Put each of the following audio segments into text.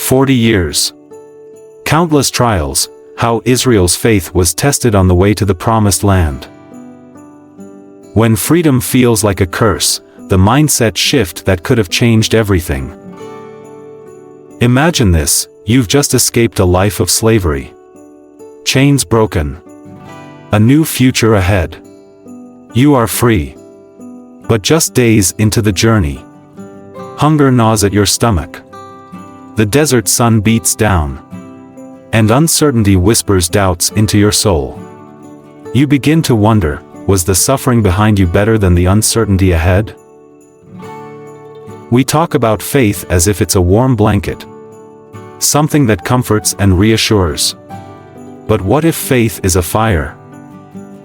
40 years. Countless trials, how Israel's faith was tested on the way to the promised land. When freedom feels like a curse, the mindset shift that could have changed everything. Imagine this: you've just escaped a life of slavery. Chains broken. A new future ahead. You are free. But just days into the journey, hunger gnaws at your stomach. The desert sun beats down, and uncertainty whispers doubts into your soul. You begin to wonder, was the suffering behind you better than the uncertainty ahead? We talk about faith as if it's a warm blanket, something that comforts and reassures. But what if faith is a fire?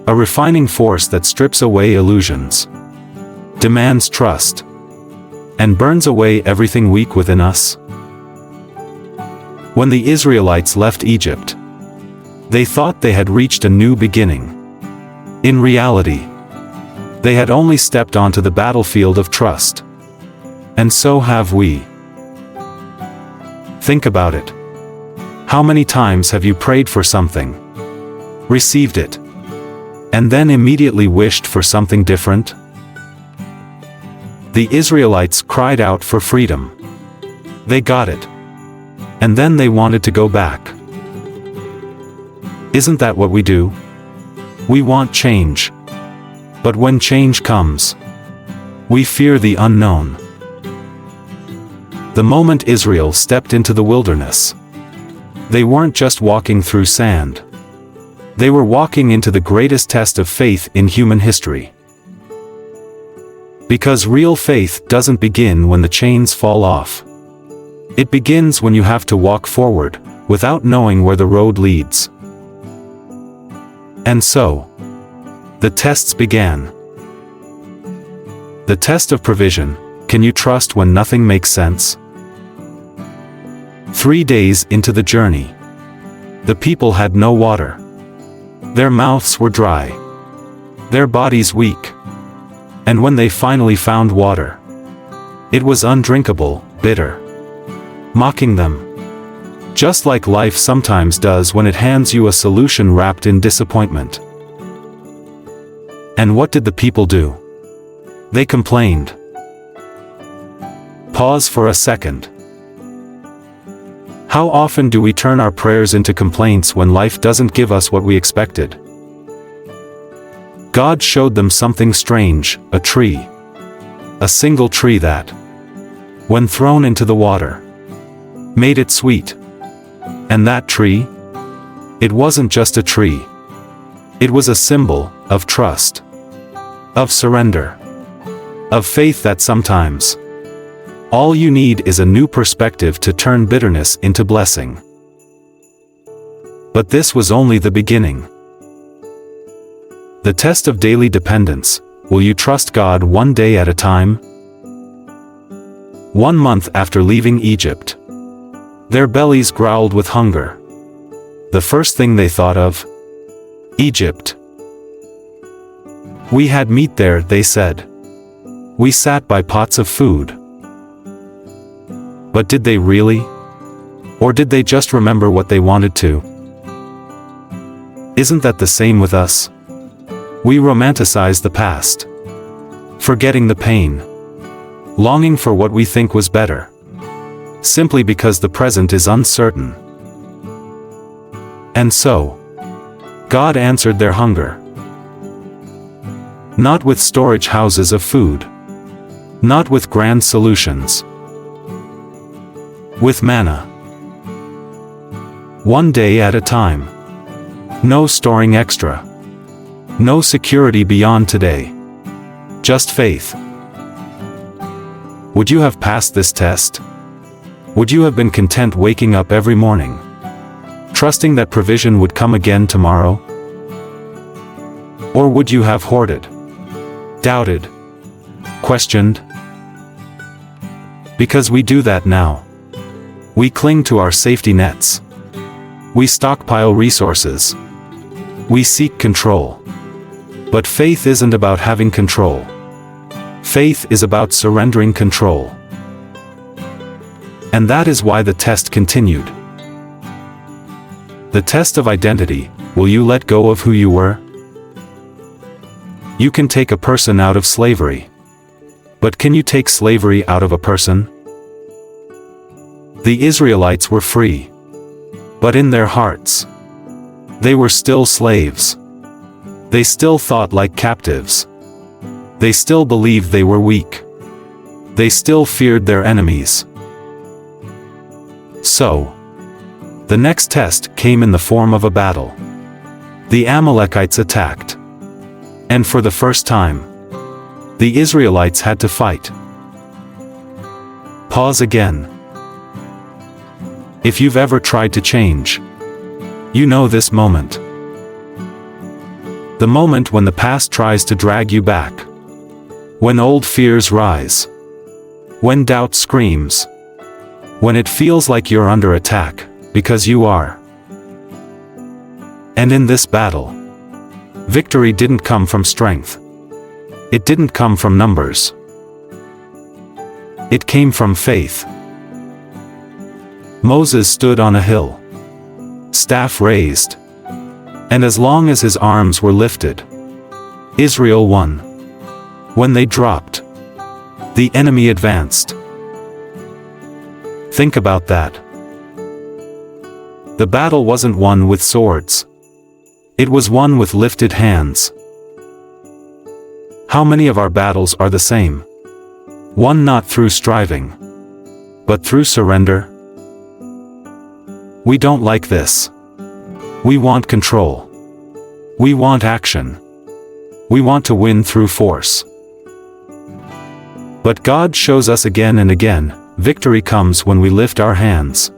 A refining force that strips away illusions, demands trust, and burns away everything weak within us? When the Israelites left Egypt, they thought they had reached a new beginning. In reality, they had only stepped onto the battlefield of trust. And so have we. Think about it. How many times have you prayed for something, received it, and then immediately wished for something different? The Israelites cried out for freedom. They got it. And then they wanted to go back. Isn't that what we do? We want change. But when change comes, we fear the unknown. The moment Israel stepped into the wilderness, they weren't just walking through sand. They were walking into the greatest test of faith in human history. Because real faith doesn't begin when the chains fall off. It begins when you have to walk forward, without knowing where the road leads. And so, the tests began. The test of provision: can you trust when nothing makes sense? 3 days into the journey, the people had no water. Their mouths were dry, their bodies weak. And when they finally found water, it was undrinkable, bitter, mocking them. Just like life sometimes does when it hands you a solution wrapped in disappointment. And what did the people do? They complained. Pause for a second. How often do we turn our prayers into complaints when life doesn't give us what we expected? God showed them something strange: a tree. A single tree that, when thrown into the water, made it sweet. And that tree? It wasn't just a tree. It was a symbol of trust, of surrender, of faith that sometimes all you need is a new perspective to turn bitterness into blessing. But this was only the beginning. The test of daily dependence: will you trust God one day at a time? 1 month after leaving Egypt, their bellies growled with hunger. The first thing they thought of: Egypt. We had meat there, they said. We sat by pots of food. But did they really? Or did they just remember what they wanted to? Isn't that the same with us? We romanticize the past, forgetting the pain, longing for what we think was better, simply because the present is uncertain. And so, God answered their hunger. Not with storage houses of food, not with grand solutions, with manna. 1 day at a time. No storing extra. No security beyond today. Just faith. Would you have passed this test? Would you have been content waking up every morning, trusting that provision would come again tomorrow? Or would you have hoarded, doubted, questioned? Because we do that now. We cling to our safety nets. We stockpile resources. We seek control. But faith isn't about having control. Faith is about surrendering control. And that is why the test continued. The test of identity. Will you let go of who you were? You can take a person out of slavery. But can you take slavery out of a person? The Israelites were free. But in their hearts, they were still slaves. They still thought like captives. They still believed they were weak. They still feared their enemies. So, the next test came in the form of a battle. The Amalekites attacked. And for the first time, the Israelites had to fight. Pause again. If you've ever tried to change, you know this moment. The moment when the past tries to drag you back. When old fears rise. When doubt screams. When it feels like you're under attack, because you are. And in this battle, victory didn't come from strength. It didn't come from numbers. It came from faith. Moses stood on a hill, staff raised, and as long as his arms were lifted, Israel won. When they dropped, the enemy advanced. Think about that. The battle wasn't won with swords. It was won with lifted hands. How many of our battles are the same? Won not through striving, but through surrender. We don't like this. We want control. We want action. We want to win through force. But God shows us again and again, victory comes when we lift our hands.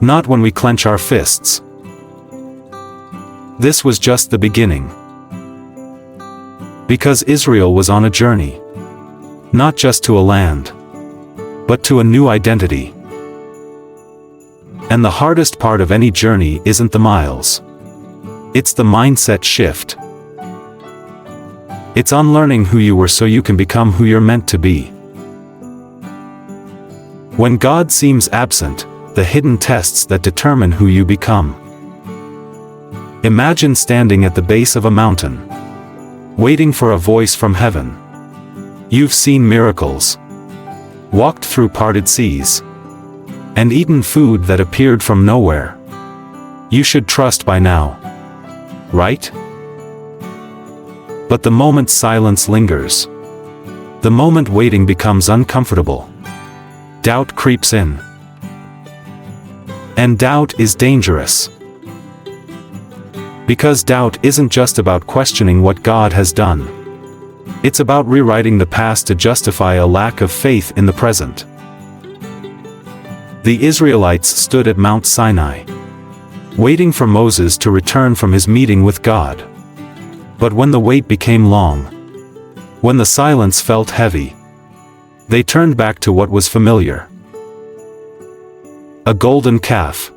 Not when we clench our fists. This was just the beginning. Because Israel was on a journey. Not just to a land, but to a new identity. And the hardest part of any journey isn't the miles. It's the mindset shift. It's unlearning who you were so you can become who you're meant to be. When God seems absent, the hidden tests that determine who you become. Imagine standing at the base of a mountain, waiting for a voice from heaven. You've seen miracles, walked through parted seas, and eaten food that appeared from nowhere. You should trust by now, right? But the moment silence lingers, the moment waiting becomes uncomfortable, doubt creeps in. And doubt is dangerous. Because doubt isn't just about questioning what God has done. It's about rewriting the past to justify a lack of faith in the present. The Israelites stood at Mount Sinai, waiting for Moses to return from his meeting with God. But when the wait became long, when the silence felt heavy, they turned back to what was familiar. A golden calf.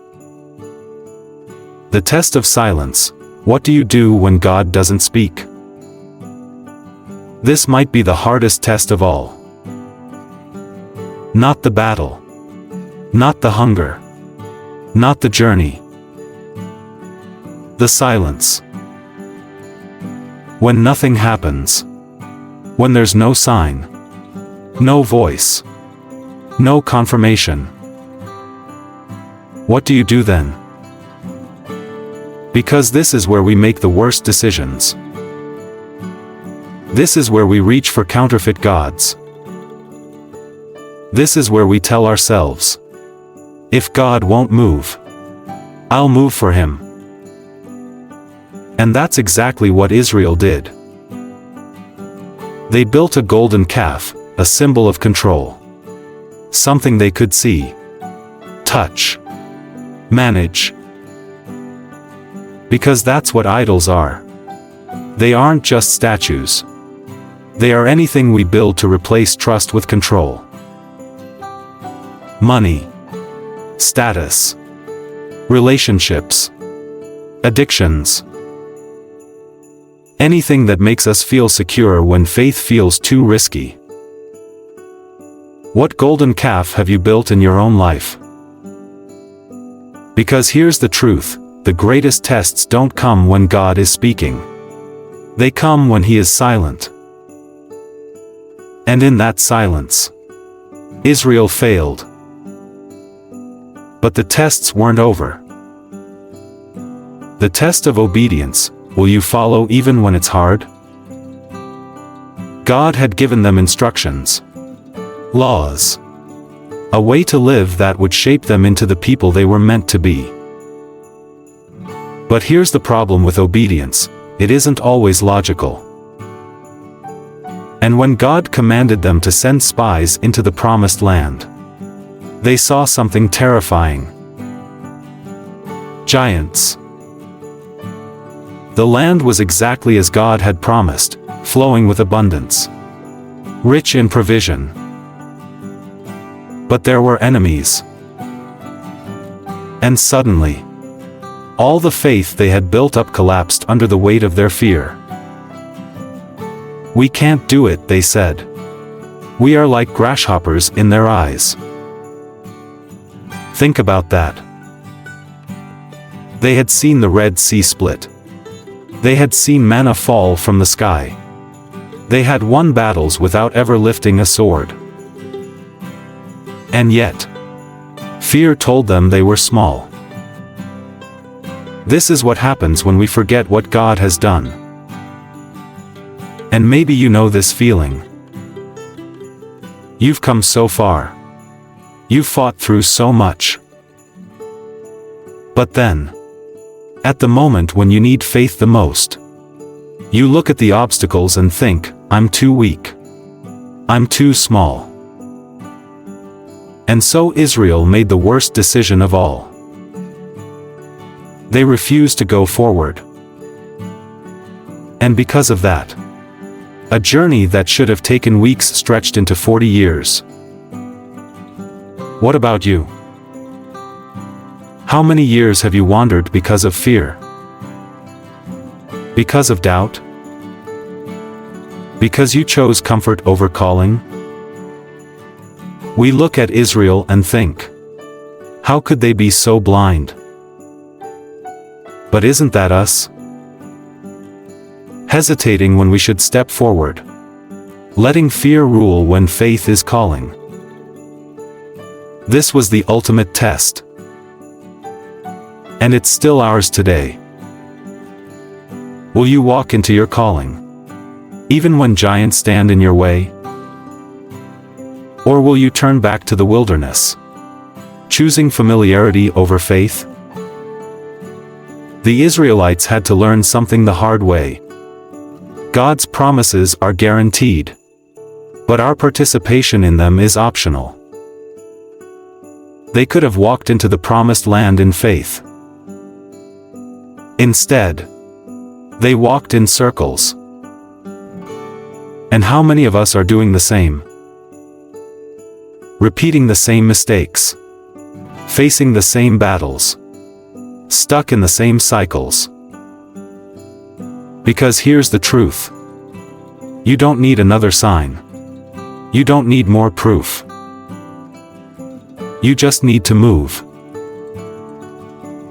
The test of silence. What do you do when God doesn't speak? This might be the hardest test of all. Not the battle. Not the hunger. Not the journey. The silence. When nothing happens. When there's no sign. No voice. No confirmation. What do you do then? Because this is where we make the worst decisions. This is where we reach for counterfeit gods. This is where we tell ourselves, if God won't move, I'll move for him. And that's exactly what Israel did. They built a golden calf, a symbol of control. Something they could see, touch, manage. Because that's what idols are. They aren't just statues. They are anything we build to replace trust with control. Money, status, relationships, addictions. Anything that makes us feel secure when faith feels too risky. What golden calf have you built in your own life? Because here's the truth, the greatest tests don't come when God is speaking. They come when He is silent. And in that silence, Israel failed. But the tests weren't over. The test of obedience, will you follow even when it's hard? God had given them instructions, laws, a way to live that would shape them into the people they were meant to be. But here's the problem with obedience, it isn't always logical. And when God commanded them to send spies into the promised land, they saw something terrifying. Giants. The land was exactly as God had promised, flowing with abundance, rich in provision. But there were enemies. And suddenly, all the faith they had built up collapsed under the weight of their fear. We can't do it, they said. We are like grasshoppers in their eyes. Think about that. They had seen the Red Sea split. They had seen manna fall from the sky. They had won battles without ever lifting a sword. And yet, fear told them they were small. This is what happens when we forget what God has done. And maybe you know this feeling. You've come so far. You've fought through so much. But then, at the moment when you need faith the most, you look at the obstacles and think, I'm too weak. I'm too small. And so Israel made the worst decision of all. They refused to go forward. And because of that, a journey that should have taken weeks stretched into 40 years. What about you? How many years have you wandered because of fear? Because of doubt? Because you chose comfort over calling? We look at Israel and think, how could they be so blind? But isn't that us? Hesitating when we should step forward. Letting fear rule when faith is calling. This was the ultimate test. And it's still ours today. Will you walk into your calling, even when giants stand in your way? Or will you turn back to the wilderness, choosing familiarity over faith? The Israelites had to learn something the hard way. God's promises are guaranteed, but our participation in them is optional. They could have walked into the promised land in faith. Instead, they walked in circles. And how many of us are doing the same? Repeating the same mistakes, facing the same battles, stuck in the same cycles. Because here's the truth. You don't need another sign. You don't need more proof. You just need to move.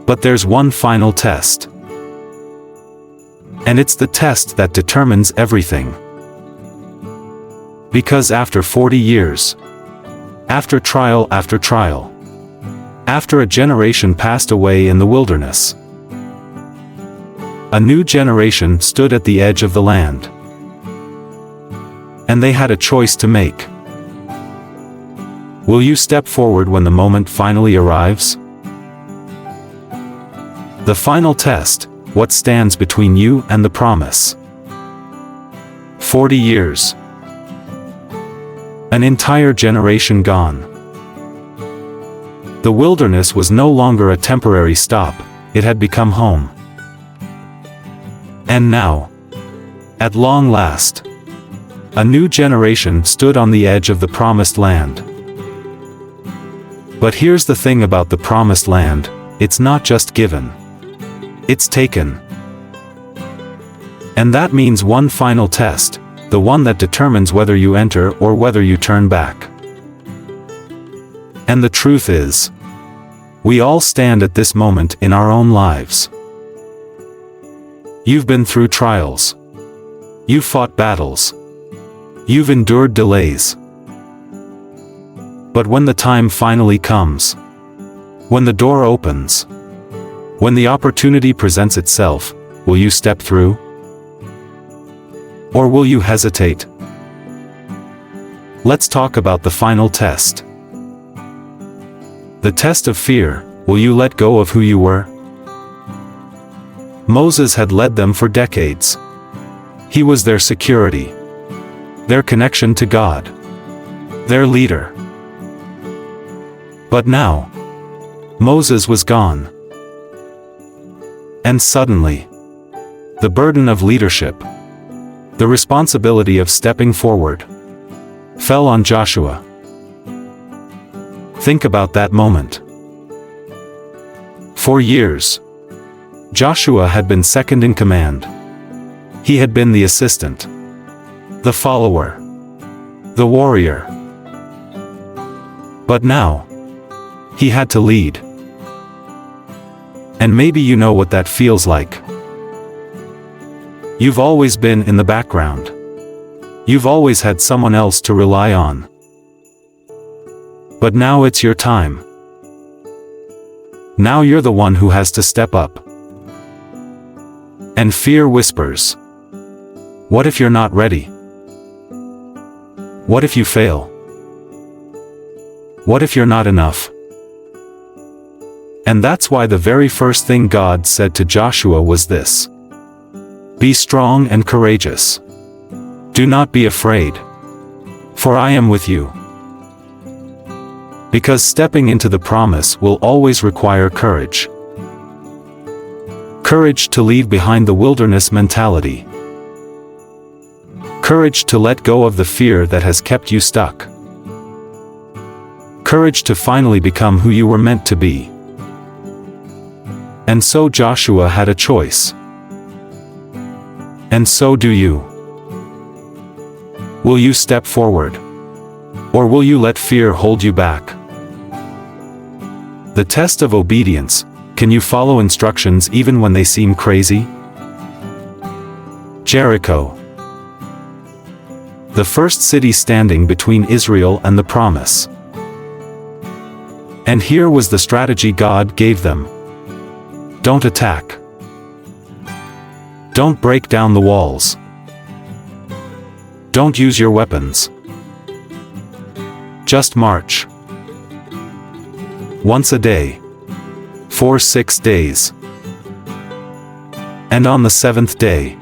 But there's one final test. And it's the test that determines everything. Because after 40 years, after trial after trial, after a generation passed away in the wilderness, a new generation stood at the edge of the land. And they had a choice to make. Will you step forward when the moment finally arrives? The final test, what stands between you and the promise? 40 years. An entire generation gone. The wilderness was no longer a temporary stop, it had become home. And now, at long last, a new generation stood on the edge of the promised land. But here's the thing about the promised land, it's not just given. It's taken. And that means one final test, the one that determines whether you enter or whether you turn back. And the truth is, we all stand at this moment in our own lives. You've been through trials. You've fought battles. You've endured delays. But when the time finally comes, when the door opens, when the opportunity presents itself, will you step through? Or will you hesitate? Let's talk about the final test. The test of fear. Will you let go of who you were? Moses had led them for decades. He was their security, their connection to God, their leader. But now, Moses was gone. And suddenly, the burden of leadership, the responsibility of stepping forward, fell on Joshua. Think about that moment. For years, Joshua had been second in command. He had been the assistant, the follower, the warrior. But now, he had to lead. And maybe you know what that feels like. You've always been in the background. You've always had someone else to rely on. But now it's your time. Now you're the one who has to step up. And fear whispers. What if you're not ready? What if you fail? What if you're not enough? And that's why the very first thing God said to Joshua was this: Be strong and courageous. Do not be afraid, for I am with you. Because stepping into the promise will always require courage. Courage to leave behind the wilderness mentality. Courage to let go of the fear that has kept you stuck. Courage to finally become who you were meant to be. And so Joshua had a choice. And so do you. Will you step forward? Or will you let fear hold you back? The test of obedience. Can you follow instructions even when they seem crazy? Jericho. The first city standing between Israel and the promise. And here was the strategy God gave them. Don't attack. Don't break down the walls. Don't use your weapons. Just march. Once a day. For 6 days. And on the 7th day,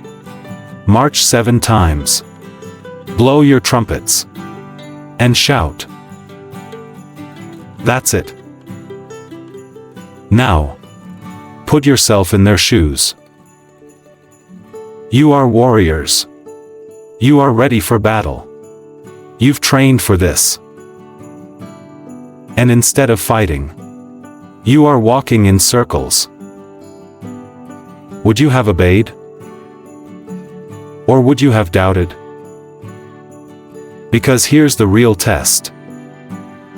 march 7 times. Blow your trumpets. And shout. That's it. Now, put yourself in their shoes. You are warriors. You are ready for battle. You've trained for this. And instead of fighting, you are walking in circles. Would you have obeyed? Or would you have doubted? Because here's the real test.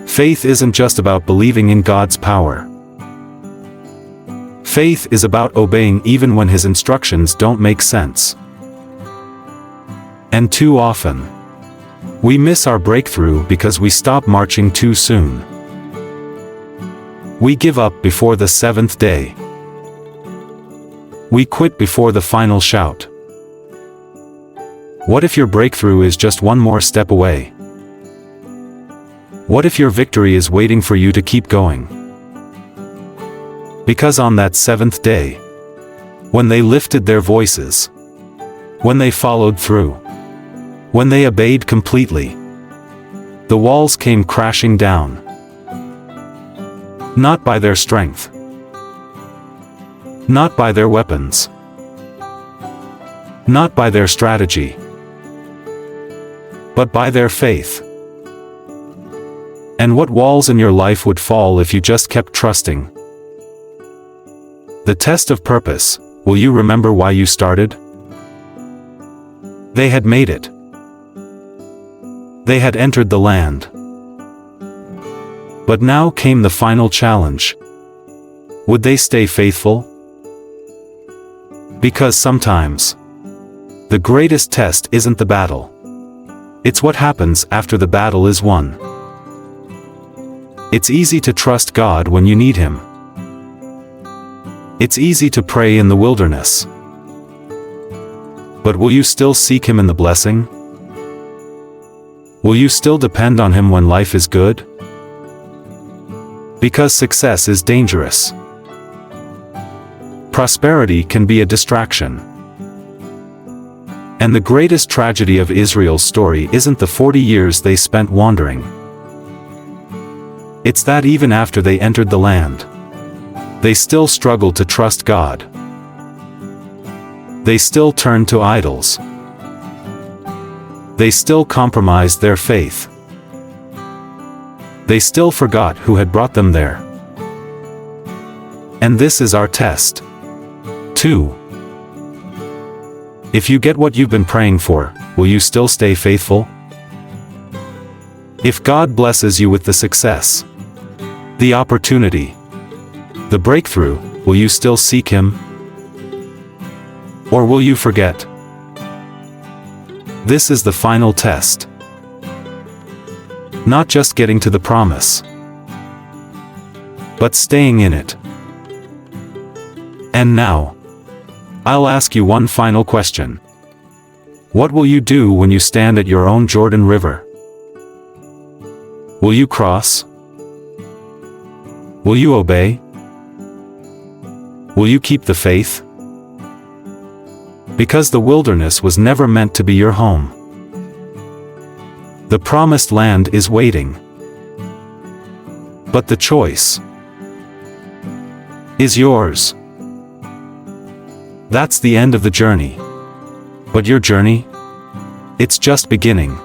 Faith isn't just about believing in God's power. Faith is about obeying even when His instructions don't make sense. And too often, we miss our breakthrough because we stop marching too soon. We give up before the 7th day. We quit before the final shout. What if your breakthrough is just one more step away? What if your victory is waiting for you to keep going? Because on that 7th day, when they lifted their voices, when they followed through, when they obeyed completely, the walls came crashing down. Not by their strength. Not by their weapons. Not by their strategy. But by their faith. And what walls in your life would fall if you just kept trusting? The test of purpose. Will you remember why you started? They had made it. They had entered the land. But now came the final challenge. Would they stay faithful? Because sometimes, the greatest test isn't the battle. It's what happens after the battle is won. It's easy to trust God when you need Him. It's easy to pray in the wilderness. But will you still seek Him in the blessing? Will you still depend on Him when life is good? Because success is dangerous. Prosperity can be a distraction. And the greatest tragedy of Israel's story isn't the 40 years they spent wandering. It's that even after they entered the land, they still struggled to trust God. They still turned to idols. They still compromised their faith. They still forgot who had brought them there. And this is our test, too. If you get what you've been praying for, will you still stay faithful? If God blesses you with the success, the opportunity, the breakthrough, will you still seek Him? Or will you forget? This is the final test. Not just getting to the promise, but staying in it. And now, I'll ask you one final question. What will you do when you stand at your own Jordan River? Will you cross? Will you obey? Will you keep the faith? Because the wilderness was never meant to be your home. The promised land is waiting. But the choice is yours. That's the end of the journey. But your journey? It's just beginning.